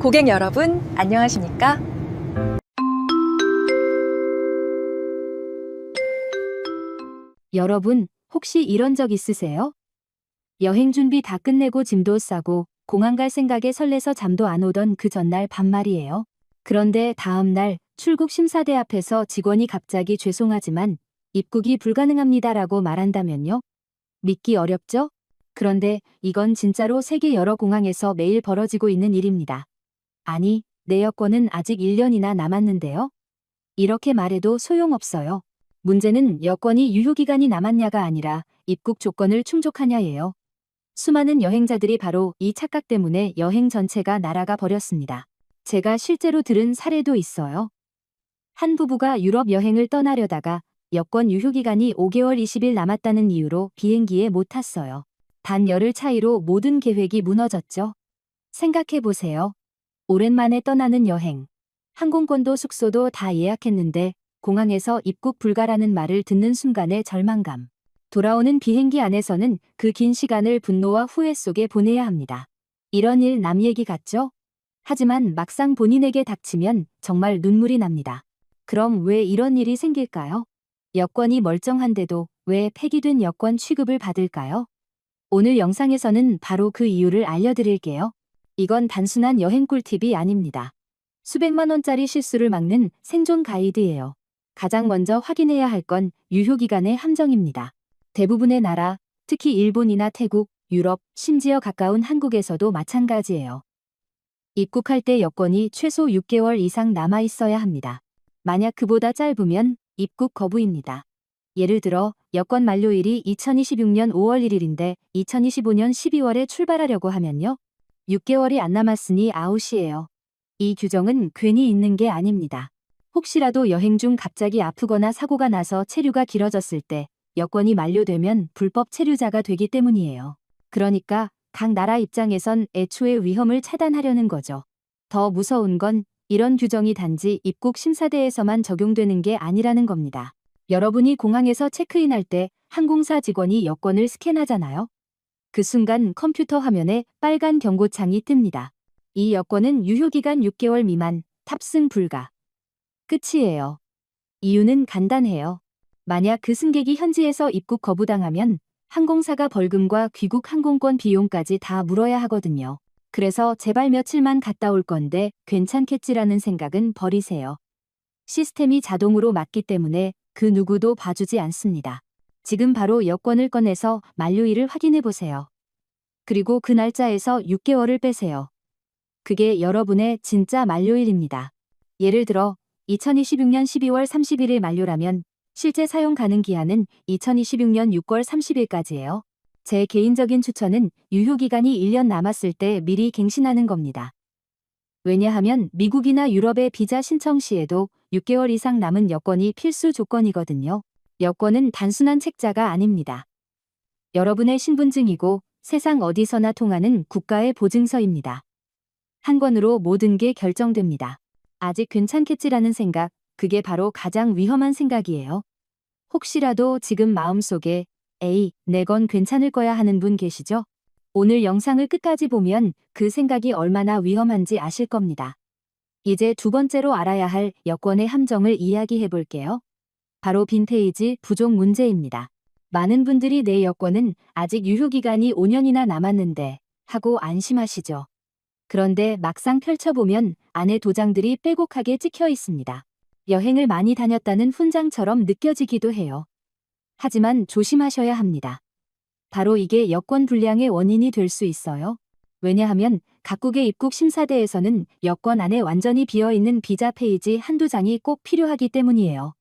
고객 여러분, 안녕하십니까? 여러분, 혹시 이런 적 있으세요? 여행 준비 다 끝내고 짐도 싸고 공항 갈 생각에 설레서 잠도 안 오던 그 전날 밤 말이에요. 그런데 다음 날 출국 심사대 앞에서 직원이 갑자기 죄송하지만 입국이 불가능합니다라고 말한다면요? 믿기 어렵죠? 그런데 이건 진짜로 세계 여러 공항에서 매일 벌어지고 있는 일입니다. 아니, 내 여권은 아직 1년이나 남았는데요? 이렇게 말해도 소용없어요. 문제는 여권이 유효기간이 남았냐가 아니라 입국 조건을 충족하냐예요. 수많은 여행자들이 바로 이 착각 때문에 여행 전체가 날아가 버렸습니다. 제가 실제로 들은 사례도 있어요. 한 부부가 유럽 여행을 떠나려다가 여권 유효기간이 5개월 20일 남았다는 이유로 비행기에 못 탔어요. 단 열흘 차이로 모든 계획이 무너졌죠. 생각해보세요. 오랜만에 떠나는 여행. 항공권도 숙소도 다 예약했는데 공항에서 입국 불가라는 말을 듣는 순간의 절망감. 돌아오는 비행기 안에서는 그 긴 시간을 분노와 후회 속에 보내야 합니다. 이런 일 남 얘기 같죠? 하지만 막상 본인에게 닥치면 정말 눈물이 납니다. 그럼 왜 이런 일이 생길까요? 여권이 멀쩡한데도 왜 폐기된 여권 취급을 받을까요? 오늘 영상에서는 바로 그 이유를 알려드릴게요. 이건 단순한 여행 꿀팁이 아닙니다. 수백만 원짜리 실수를 막는 생존 가이드예요. 가장 먼저 확인해야 할 건 유효기간의 함정입니다. 대부분의 나라, 특히 일본이나 태국, 유럽, 심지어 가까운 한국에서도 마찬가지예요. 입국할 때 여권이 최소 6개월 이상 남아 있어야 합니다. 만약 그보다 짧으면 입국 거부입니다. 예를 들어 여권 만료일이 2026년 5월 1일인데 2025년 12월에 출발하려고 하면요. 6개월이 안 남았으니 아웃이에요. 이 규정은 괜히 있는 게 아닙니다. 혹시라도 여행 중 갑자기 아프거나 사고가 나서 체류가 길어졌을 때 여권이 만료되면 불법 체류자가 되기 때문이에요. 그러니까 각 나라 입장에선 애초에 위험을 차단하려는 거죠. 더 무서운 건 이런 규정이 단지 입국 심사대에서만 적용되는 게 아니라는 겁니다. 여러분이 공항에서 체크인할 때 항공사 직원이 여권을 스캔하잖아요. 그 순간 컴퓨터 화면에 빨간 경고창이 뜹니다. 이 여권은 유효기간 6개월 미만, 탑승 불가. 끝이에요. 이유는 간단해요. 만약 그 승객이 현지에서 입국 거부당하면 항공사가 벌금과 귀국 항공권 비용까지 다 물어야 하거든요. 그래서 제발 며칠만 갔다 올 건데 괜찮겠지라는 생각은 버리세요. 시스템이 자동으로 맞기 때문에 그 누구도 봐주지 않습니다. 지금 바로 여권을 꺼내서 만료일을 확인해 보세요. 그리고 그 날짜에서 6개월을 빼세요. 그게 여러분의 진짜 만료일입니다. 예를 들어 2026년 12월 31일 만료라면 실제 사용 가능 기한은 2026년 6월 30일까지예요. 제 개인적인 추천은 유효기간이 1년 남았을 때 미리 갱신하는 겁니다. 왜냐하면 미국이나 유럽의 비자 신청 시에도 6개월 이상 남은 여권이 필수 조건이거든요. 여권은 단순한 책자가 아닙니다. 여러분의 신분증이고 세상 어디서나 통하는 국가의 보증서입니다. 한 권으로 모든 게 결정됩니다. 아직 괜찮겠지라는 생각, 그게 바로 가장 위험한 생각이에요. 혹시라도 지금 마음속에 에이, 내 건 괜찮을 거야 하는 분 계시죠? 오늘 영상을 끝까지 보면 그 생각이 얼마나 위험한지 아실 겁니다. 이제 두 번째로 알아야 할 여권의 함정을 이야기해 볼게요. 바로 빈테이지 부족 문제입니다. 많은 분들이 내 여권은 아직 유효기간이 5년이나 남았는데 하고 안심하시죠. 그런데 막상 펼쳐보면 안에 도장들이 빼곡하게 찍혀 있습니다. 여행을 많이 다녔다는 훈장처럼 느껴지기도 해요. 하지만 조심하셔야 합니다. 바로 이게 여권 불량의 원인이 될 수 있어요. 왜냐하면 각국의 입국 심사대에서는 여권 안에 완전히 비어있는 비자 페이지 한두 장이 꼭 필요하기 때문이에요.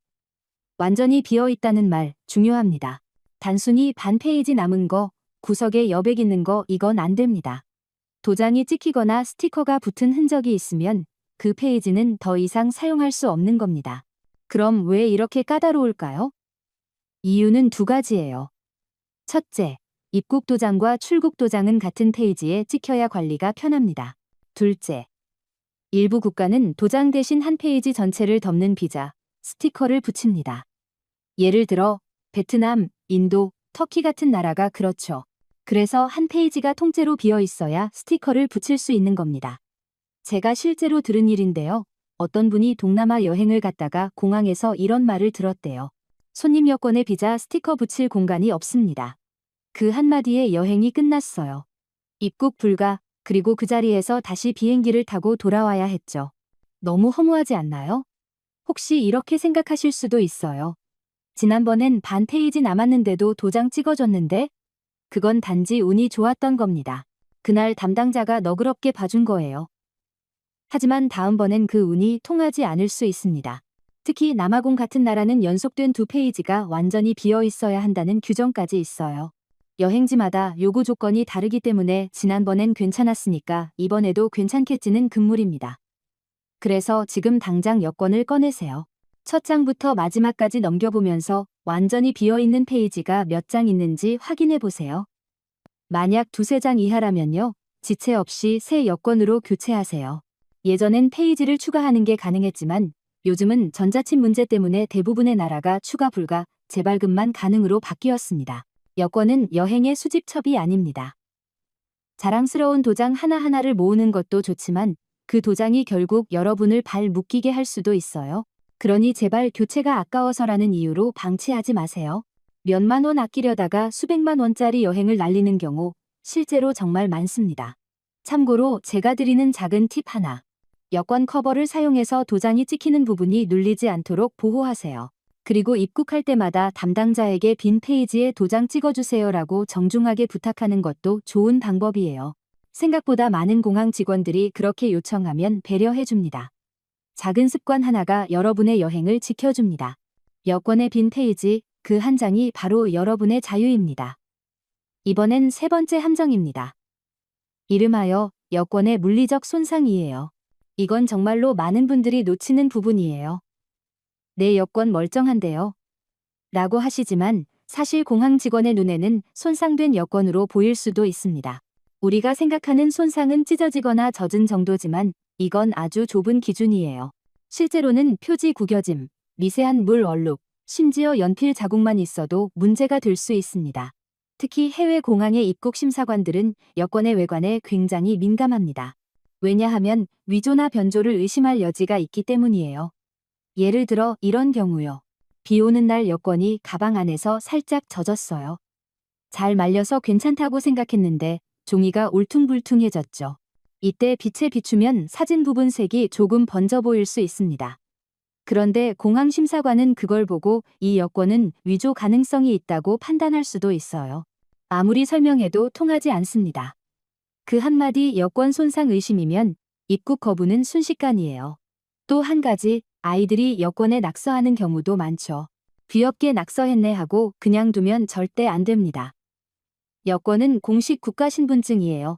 완전히 비어있다는 말 중요합니다. 단순히 반 페이지 남은 거, 구석에 여백 있는 거 이건 안 됩니다. 도장이 찍히거나 스티커가 붙은 흔적이 있으면 그 페이지는 더 이상 사용할 수 없는 겁니다. 그럼 왜 이렇게 까다로울까요? 이유는 두 가지예요. 첫째, 입국 도장과 출국 도장은 같은 페이지에 찍혀야 관리가 편합니다. 둘째, 일부 국가는 도장 대신 한 페이지 전체를 덮는 비자, 스티커를 붙입니다. 예를 들어 베트남, 인도, 터키 같은 나라가 그렇죠. 그래서 한 페이지가 통째로 비어 있어야 스티커를 붙일 수 있는 겁니다. 제가 실제로 들은 일인데요. 어떤 분이 동남아 여행을 갔다가 공항에서 이런 말을 들었대요. 손님 여권에 비자 스티커 붙일 공간이 없습니다. 그 한마디에 여행이 끝났어요. 입국 불가, 그리고 그 자리에서 다시 비행기를 타고 돌아와야 했죠. 너무 허무하지 않나요? 혹시 이렇게 생각하실 수도 있어요. 지난번엔 반 페이지 남았는데도 도장 찍어줬는데? 그건 단지 운이 좋았던 겁니다. 그날 담당자가 너그럽게 봐준 거예요. 하지만 다음번엔 그 운이 통하지 않을 수 있습니다. 특히 남아공 같은 나라는 연속된 2페이지가 완전히 비어 있어야 한다는 규정까지 있어요. 여행지마다 요구 조건이 다르기 때문에 지난번엔 괜찮았으니까 이번에도 괜찮겠지는 금물입니다. 그래서 지금 당장 여권을 꺼내세요. 첫 장부터 마지막까지 넘겨보면서 완전히 비어있는 페이지가 몇 장 있는지 확인해 보세요. 만약 2~3장 이하라면요, 지체 없이 새 여권으로 교체하세요. 예전엔 페이지를 추가하는 게 가능했지만 요즘은 전자칩 문제 때문에 대부분의 나라가 추가 불가, 재발급만 가능으로 바뀌었습니다. 여권은 여행의 수집첩이 아닙니다. 자랑스러운 도장 하나하나를 모으는 것도 좋지만 그 도장이 결국 여러분을 발 묶이게 할 수도 있어요. 그러니 제발 교체가 아까워서라는 이유로 방치하지 마세요. 몇만 원 아끼려다가 수백만 원짜리 여행을 날리는 경우 실제로 정말 많습니다. 참고로 제가 드리는 작은 팁 하나. 여권 커버를 사용해서 도장이 찍히는 부분이 눌리지 않도록 보호하세요. 그리고 입국할 때마다 담당자에게 빈 페이지에 도장 찍어주세요라고 정중하게 부탁하는 것도 좋은 방법이에요. 생각보다 많은 공항 직원들이 그렇게 요청하면 배려해줍니다. 작은 습관 하나가 여러분의 여행을 지켜줍니다. 여권의 빈 페이지, 그 한 장이 바로 여러분의 자유입니다. 이번엔 세 번째 함정입니다. 이름하여 여권의 물리적 손상이에요. 이건 정말로 많은 분들이 놓치는 부분이에요. 내 여권 멀쩡한데요? 라고 하시지만 사실 공항 직원의 눈에는 손상된 여권으로 보일 수도 있습니다. 우리가 생각하는 손상은 찢어지거나 젖은 정도지만 이건 아주 좁은 기준이에요. 실제로는 표지 구겨짐, 미세한 물 얼룩, 심지어 연필 자국만 있어도 문제가 될 수 있습니다. 특히 해외 공항의 입국 심사관들은 여권의 외관에 굉장히 민감합니다. 왜냐하면 위조나 변조를 의심할 여지가 있기 때문이에요. 예를 들어 이런 경우요. 비 오는 날 여권이 가방 안에서 살짝 젖었어요. 잘 말려서 괜찮다고 생각했는데 종이가 울퉁불퉁해졌죠. 이때 빛에 비추면 사진 부분 색이 조금 번져 보일 수 있습니다. 그런데 공항 심사관은 그걸 보고 이 여권은 위조 가능성이 있다고 판단할 수도 있어요. 아무리 설명해도 통하지 않습니다. 그 한마디 여권 손상 의심이면 입국 거부는 순식간이에요. 또 한 가지, 아이들이 여권에 낙서하는 경우도 많죠. 귀엽게 낙서했네 하고 그냥 두면 절대 안 됩니다. 여권은 공식 국가신분증이에요.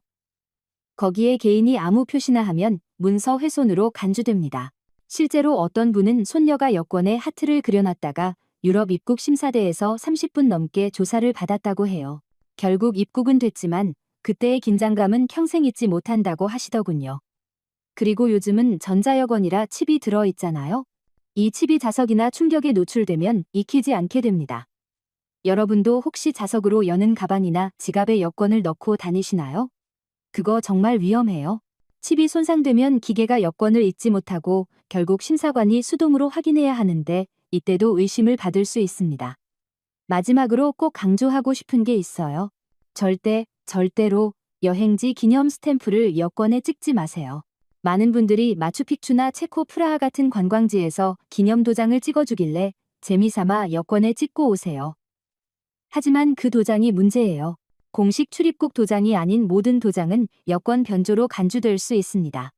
거기에 개인이 아무 표시나 하면 문서 훼손으로 간주됩니다. 실제로 어떤 분은 손녀가 여권에 하트를 그려놨다가 유럽 입국 심사대에서 30분 넘게 조사를 받았다고 해요. 결국 입국은 됐지만 그때의 긴장감은 평생 잊지 못한다고 하시더군요. 그리고 요즘은 전자여권이라 칩이 들어있잖아요. 이 칩이 자석이나 충격에 노출되면 익히지 않게 됩니다. 여러분도 혹시 자석으로 여는 가방이나 지갑에 여권을 넣고 다니시나요? 그거 정말 위험해요. 칩이 손상되면 기계가 여권을 잊지 못하고 결국 심사관이 수동으로 확인해야 하는데 이때도 의심을 받을 수 있습니다. 마지막으로 꼭 강조하고 싶은 게 있어요. 절대로 여행지 기념 스탬프를 여권에 찍지 마세요. 많은 분들이 마추픽추나 체코 프라하 같은 관광지에서 기념 도장을 찍어주길래 재미삼아 여권에 찍고 오세요. 하지만 그 도장이 문제예요. 공식 출입국 도장이 아닌 모든 도장은 여권 변조로 간주될 수 있습니다.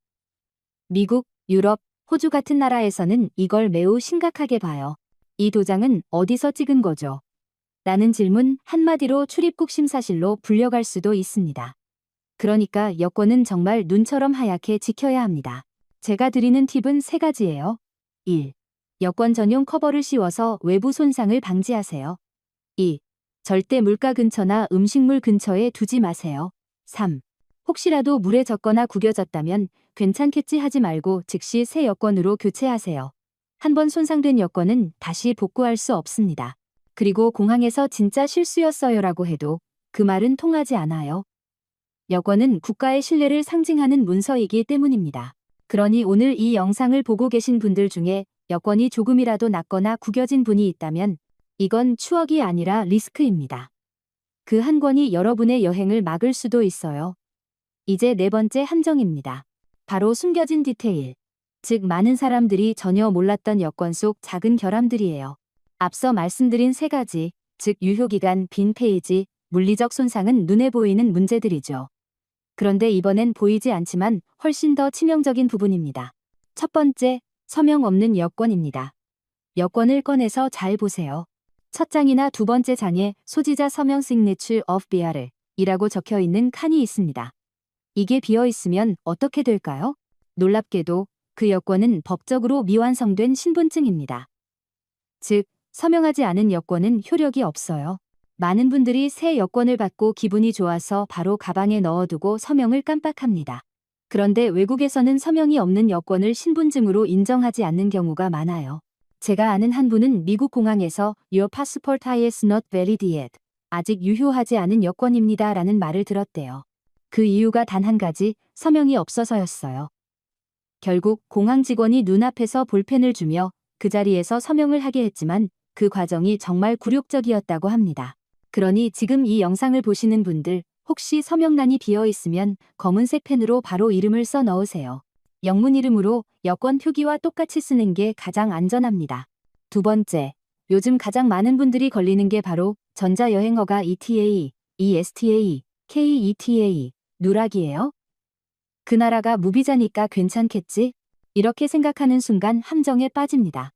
미국, 유럽, 호주 같은 나라에서는 이걸 매우 심각하게 봐요. 이 도장은 어디서 찍은 거죠? 라는 질문 한마디로 출입국 심사실로 불려갈 수도 있습니다. 그러니까 여권은 정말 눈처럼 하얗게 지켜야 합니다. 제가 드리는 팁은 3가지예요. 1. 여권 전용 커버를 씌워서 외부 손상을 방지하세요. 2. 절대 물가 근처나 음식물 근처에 두지 마세요. 3. 혹시라도 물에 젖거나 구겨졌다면 괜찮겠지 하지 말고 즉시 새 여권으로 교체하세요. 한번 손상된 여권은 다시 복구할 수 없습니다. 그리고 공항에서 진짜 실수였어요라고 해도 그 말은 통하지 않아요. 여권은 국가의 신뢰를 상징하는 문서이기 때문입니다. 그러니 오늘 이 영상을 보고 계신 분들 중에 여권이 조금이라도 낮거나 구겨진 분이 있다면 이건 추억이 아니라 리스크입니다. 그 한 권이 여러분의 여행을 막을 수도 있어요. 이제 네 번째 함정입니다. 바로 숨겨진 디테일. 즉 많은 사람들이 전혀 몰랐던 여권 속 작은 결함들이에요. 앞서 말씀드린 세 가지, 즉 유효기간, 빈 페이지, 물리적 손상은 눈에 보이는 문제들이죠. 그런데 이번엔 보이지 않지만 훨씬 더 치명적인 부분입니다. 첫 번째, 서명 없는 여권입니다. 여권을 꺼내서 잘 보세요. 첫 장이나 두 번째 장에 소지자 서명 signature of bearer 이라고 적혀 있는 칸이 있습니다. 이게 비어 있으면 어떻게 될까요? 놀랍게도 그 여권은 법적으로 미완성된 신분증입니다. 즉, 서명하지 않은 여권은 효력이 없어요. 많은 분들이 새 여권을 받고 기분이 좋아서 바로 가방에 넣어두고 서명을 깜빡합니다. 그런데 외국에서는 서명이 없는 여권을 신분증으로 인정하지 않는 경우가 많아요. 제가 아는 한 분은 미국 공항에서 Your passport is not valid yet. 아직 유효하지 않은 여권입니다 라는 말을 들었대요. 그 이유가 단 한 가지, 서명이 없어서였어요. 결국 공항 직원이 눈앞에서 볼펜을 주며 그 자리에서 서명을 하게 했지만 그 과정이 정말 굴욕적이었다고 합니다. 그러니 지금 이 영상을 보시는 분들 혹시 서명란이 비어 있으면 검은색 펜으로 바로 이름을 써 넣으세요. 영문 이름으로 여권 표기와 똑같이 쓰는 게 가장 안전합니다. 두 번째, 요즘 가장 많은 분들이 걸리는 게 바로 전자여행허가 ETA, ESTA, KETA, 누락이에요. 그 나라가 무비자니까 괜찮겠지? 이렇게 생각하는 순간 함정에 빠집니다.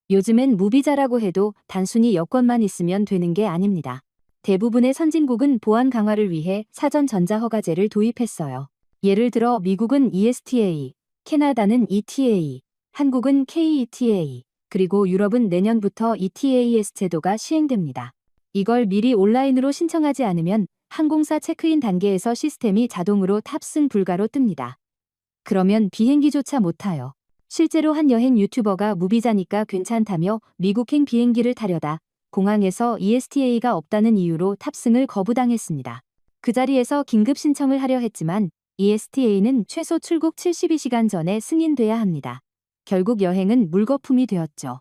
요즘엔 무비자라고 해도 단순히 여권만 있으면 되는 게 아닙니다. 대부분의 선진국은 보안 강화를 위해 사전 전자허가제를 도입했어요. 예를 들어 미국은 ESTA, 캐나다는 ETA, 한국은 KETA, 그리고 유럽은 내년부터 ETAS 제도가 시행됩니다. 이걸 미리 온라인으로 신청하지 않으면 항공사 체크인 단계에서 시스템이 자동으로 탑승 불가로 뜹니다. 그러면 비행기조차 못 타요. 실제로 한 여행 유튜버가 무비자니까 괜찮다며 미국행 비행기를 타려다 공항에서 ESTA가 없다는 이유로 탑승을 거부당했습니다. 그 자리에서 긴급 신청을 하려 했지만 ESTA는 최소 출국 72시간 전에 승인돼야 합니다. 결국 여행은 물거품이 되었죠.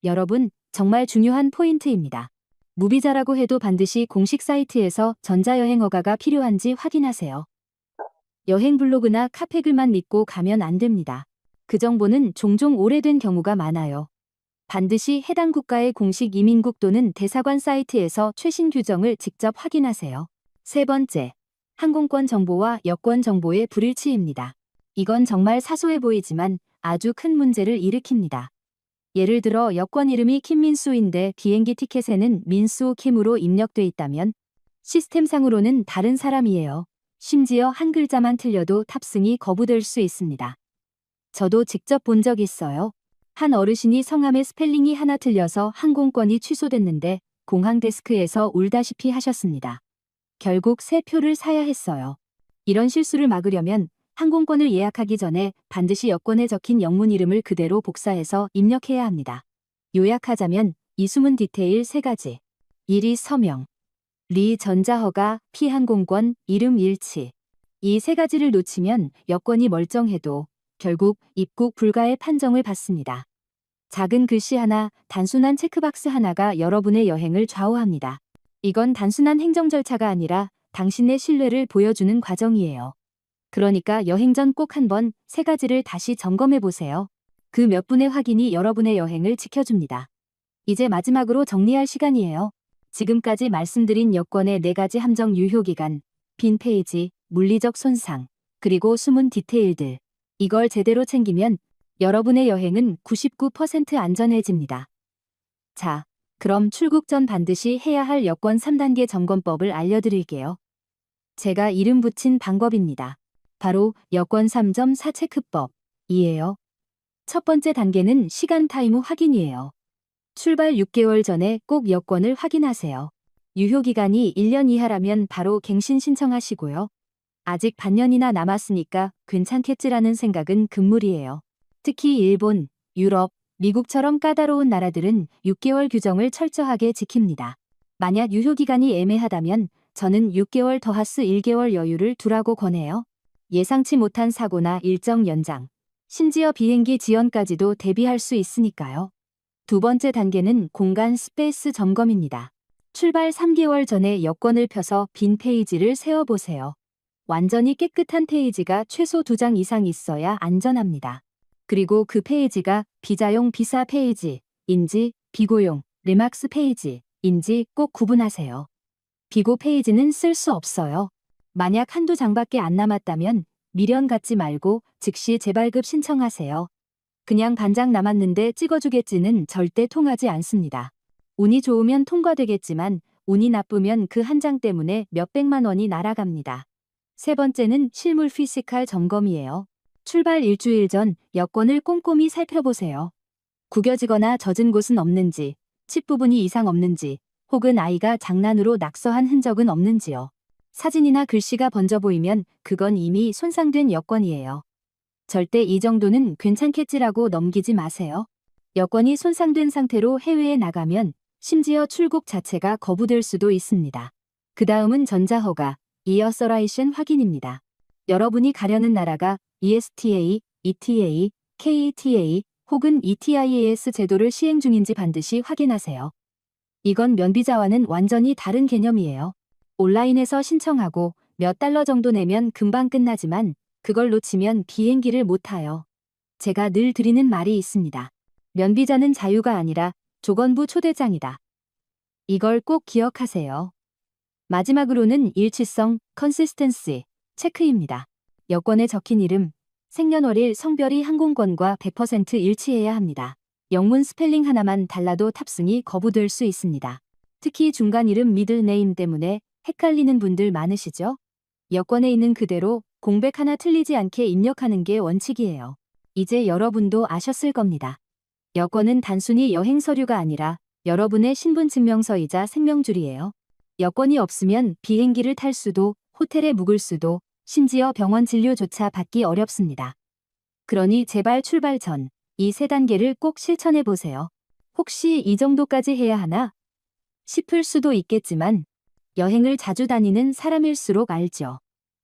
여러분, 정말 중요한 포인트입니다. 무비자라고 해도 반드시 공식 사이트에서 전자여행 허가가 필요한지 확인하세요. 여행 블로그나 카페 글만 믿고 가면 안 됩니다. 그 정보는 종종 오래된 경우가 많아요. 반드시 해당 국가의 공식 이민국 또는 대사관 사이트에서 최신 규정을 직접 확인하세요. 세 번째, 항공권 정보와 여권 정보의 불일치입니다. 이건 정말 사소해 보이지만 아주 큰 문제를 일으킵니다. 예를 들어 여권 이름이 김민수인데 비행기 티켓에는 민수 김으로 입력돼 있다면 시스템상으로는 다른 사람이에요. 심지어 한 글자만 틀려도 탑승이 거부될 수 있습니다. 저도 직접 본 적 있어요. 한 어르신이 성함의 스펠링이 하나 틀려서 항공권이 취소됐는데 공항 데스크에서 울다시피 하셨습니다. 결국 새 표를 사야 했어요. 이런 실수를 막으려면 항공권을 예약하기 전에 반드시 여권에 적힌 영문 이름을 그대로 복사해서 입력해야 합니다. 요약하자면 이 숨은 디테일 3가지. 1이 서명, 2 전자허가, 피항공권, 이름 일치. 이 3가지를 놓치면 여권이 멀쩡해도 결국 입국 불가의 판정을 받습니다. 작은 글씨 하나, 단순한 체크박스 하나가 여러분의 여행을 좌우합니다. 이건 단순한 행정 절차가 아니라 당신의 신뢰를 보여주는 과정이에요. 그러니까 여행 전 꼭 한번 3가지를 다시 점검해 보세요. 그 몇 분의 확인이 여러분의 여행을 지켜줍니다. 이제 마지막으로 정리할 시간이에요. 지금까지 말씀드린 여권의 4가지 함정 유효기간, 빈 페이지, 물리적 손상, 그리고 숨은 디테일들. 이걸 제대로 챙기면 여러분의 여행은 99% 안전해집니다. 자, 그럼 출국 전 반드시 해야 할 여권 3단계 점검법을 알려드릴게요. 제가 이름 붙인 방법입니다. 바로 여권 3.4 체크법이에요. 첫 번째 단계는 시간 타임 후 확인이에요. 출발 6개월 전에 꼭 여권을 확인하세요. 유효기간이 1년 이하라면 바로 갱신 신청하시고요. 아직 반년이나 남았으니까 괜찮겠지라는 생각은 금물이에요. 특히 일본, 유럽, 미국처럼 까다로운 나라들은 6개월 규정을 철저하게 지킵니다. 만약 유효기간이 애매하다면 저는 6개월 더하스 1개월 여유를 두라고 권해요. 예상치 못한 사고나 일정 연장, 심지어 비행기 지연까지도 대비할 수 있으니까요. 두 번째 단계는 공간 스페이스 점검입니다. 출발 3개월 전에 여권을 펴서 빈 페이지를 세어보세요. 완전히 깨끗한 페이지가 최소 2장 이상 있어야 안전합니다. 그리고 그 페이지가 비자용 비사 페이지인지 비고용 리막스 페이지인지 꼭 구분하세요. 비고 페이지는 쓸 수 없어요. 만약 한두 장밖에 안 남았다면 미련 갖지 말고 즉시 재발급 신청하세요. 그냥 반장 남았는데 찍어주겠지는 절대 통하지 않습니다. 운이 좋으면 통과되겠지만 운이 나쁘면 그 한 장 때문에 몇백만 원이 날아갑니다. 세 번째는 실물 피지컬 점검이에요. 출발 일주일 전 여권을 꼼꼼히 살펴보세요. 구겨지거나 젖은 곳은 없는지, 칩 부분이 이상 없는지, 혹은 아이가 장난으로 낙서한 흔적은 없는지요. 사진이나 글씨가 번져 보이면 그건 이미 손상된 여권이에요. 절대 이 정도는 괜찮겠지라고 넘기지 마세요. 여권이 손상된 상태로 해외에 나가면 심지어 출국 자체가 거부될 수도 있습니다. 그 다음은 전자허가, 이어서라이션 확인입니다. 여러분이 가려는 나라가 ESTA, ETA, KETA 혹은 ETIAS 제도를 시행 중인지 반드시 확인하세요. 이건 면비자와는 완전히 다른 개념이에요. 온라인에서 신청하고 몇 달러 정도 내면 금방 끝나지만 그걸 놓치면 비행기를 못 타요. 제가 늘 드리는 말이 있습니다. 면비자는 자유가 아니라 조건부 초대장이다. 이걸 꼭 기억하세요. 마지막으로는 일치성, 컨시스텐시, 체크입니다. 여권에 적힌 이름, 생년월일, 성별이 항공권과 100% 일치해야 합니다. 영문 스펠링 하나만 달라도 탑승이 거부될 수 있습니다. 특히 중간 이름 미들네임 때문에 헷갈리는 분들 많으시죠? 여권에 있는 그대로 공백 하나 틀리지 않게 입력하는 게 원칙이에요. 이제 여러분도 아셨을 겁니다. 여권은 단순히 여행 서류가 아니라 여러분의 신분증명서이자 생명줄이에요. 여권이 없으면 비행기를 탈 수도, 호텔에 묵을 수도, 심지어 병원 진료조차 받기 어렵습니다. 그러니 제발 출발 전 이 세 단계를 꼭 실천해 보세요. 혹시 이 정도까지 해야 하나? 싶을 수도 있겠지만 여행을 자주 다니는 사람일수록 알죠.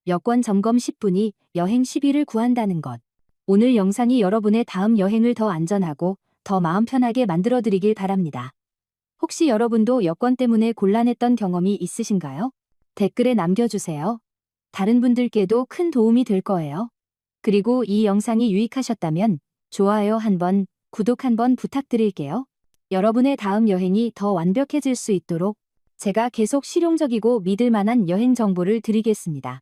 여권 점검 10분이 여행 10일을 구한다는 것. 오늘 영상이 여러분의 다음 여행을 더 안전하고 더 마음 편하게 만들어드리길 바랍니다. 혹시 여러분도 여권 때문에 곤란했던 경험이 있으신가요? 댓글에 남겨주세요. 다른 분들께도 큰 도움이 될 거예요. 그리고 이 영상이 유익하셨다면 좋아요 한번, 구독 한번 부탁드릴게요. 여러분의 다음 여행이 더 완벽해질 수 있도록 제가 계속 실용적이고 믿을 만한 여행 정보를 드리겠습니다.